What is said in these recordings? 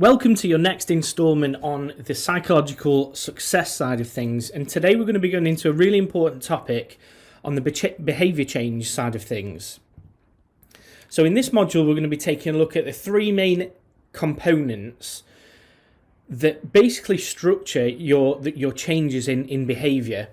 Welcome to your next installment on the psychological success side of things, and today we're going to be going into a really important topic on the behaviour change side of things. So in this module we're going to be taking a look at the three main components that basically structure your changes in behaviour.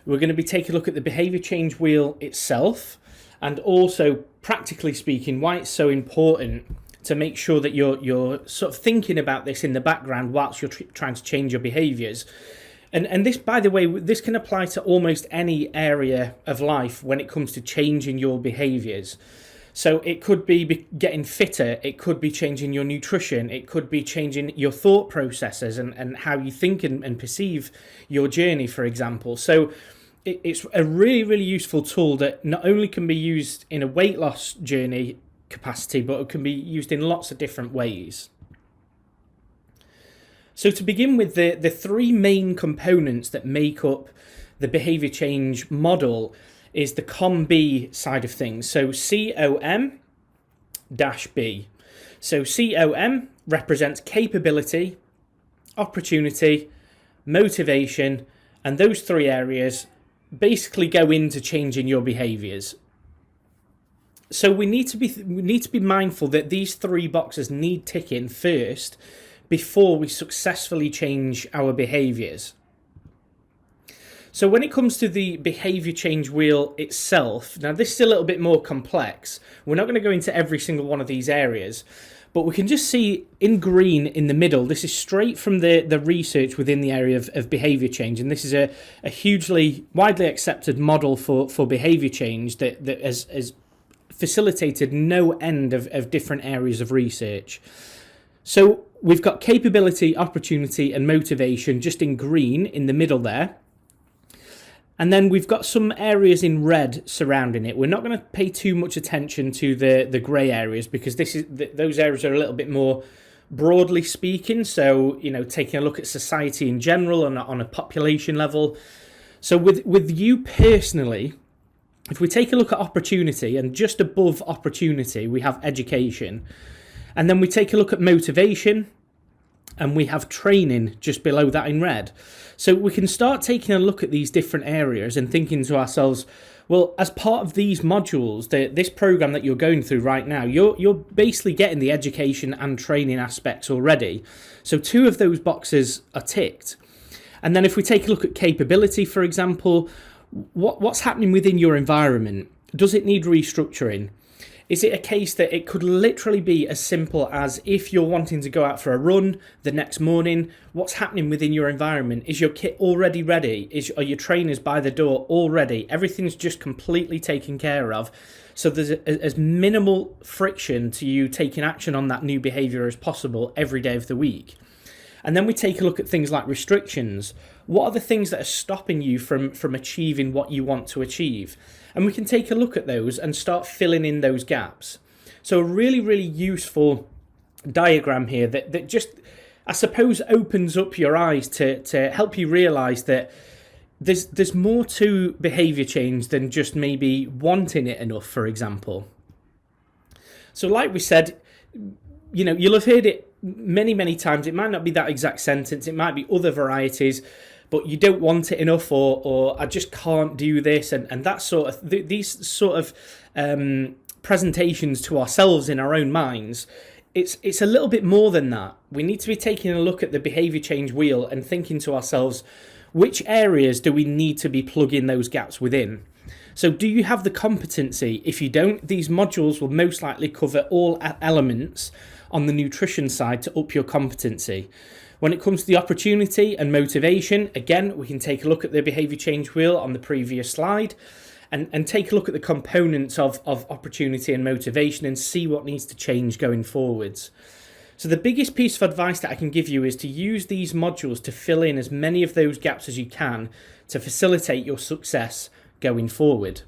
We're going to be taking a look at the behaviour change wheel itself, and also practically speaking why it's so important to make sure that you're sort of thinking about this in the background whilst you're trying to change your behaviours. And this, by the way, this can apply to almost any area of life when it comes to changing your behaviours. So it could be getting fitter, it could be changing your nutrition, it could be changing your thought processes and how you think and perceive your journey, for example. So it's a really, really useful tool that not only can be used in a weight loss journey capacity, but it can be used in lots of different ways. So to begin with, the three main components that make up the behaviour change model is the COM-B side of things. So COM-B. So COM represents capability, opportunity, motivation, and those three areas basically go into changing your behaviours. So we need to be mindful that these three boxes need ticking first before we successfully change our behaviours. So when it comes to the behaviour change wheel itself, now this is a little bit more complex. We're not going to go into every single one of these areas, but we can just see in green in the middle, this is straight from the research within the area of behaviour change, and this is a hugely widely accepted model for behaviour change that has facilitated no end of different areas of research. So we've got capability, opportunity and motivation just in green in the middle there. And then we've got some areas in red surrounding it. We're not going to pay too much attention to the grey areas because those areas are a little bit more broadly speaking. So, taking a look at society in general and on a population level. So with you personally, if we take a look at opportunity, and just above opportunity we have education, and then we take a look at motivation and we have training just below that in red. So we can start taking a look at these different areas and thinking to ourselves, well, as part of these modules, this program that you're going through right now, you're basically getting the education and training aspects already. So two of those boxes are ticked. And then if we take a look at capability, for example, what's happening within your environment? Does it need restructuring? Is it a case that it could literally be as simple as if you're wanting to go out for a run the next morning, what's happening within your environment? Is your kit already ready? Are your trainers by the door already? Everything's just completely taken care of. So there's as minimal friction to you taking action on that new behaviour as possible every day of the week. And then we take a look at things like restrictions. What are the things that are stopping you from achieving what you want to achieve? And we can take a look at those and start filling in those gaps. So a really, really useful diagram here that just, I suppose, opens up your eyes to help you realise that there's more to behaviour change than just maybe wanting it enough, for example. So like we said, you'll have heard it many times. It might not be that exact sentence, it might be other varieties, but you don't want it enough, or I just can't do this, and that sort of these sort of presentations to ourselves in our own minds. It's a little bit more than that. We need to be taking a look at the behaviour change wheel and thinking to ourselves, which areas do we need to be plugging those gaps within? So do you have the competency? If you don't, these modules will most likely cover all elements on the nutrition side to up your competency. When it comes to the opportunity and motivation, again, we can take a look at the behaviour change wheel on the previous slide and take a look at the components of opportunity and motivation and see what needs to change going forwards. So the biggest piece of advice that I can give you is to use these modules to fill in as many of those gaps as you can to facilitate your success going forward.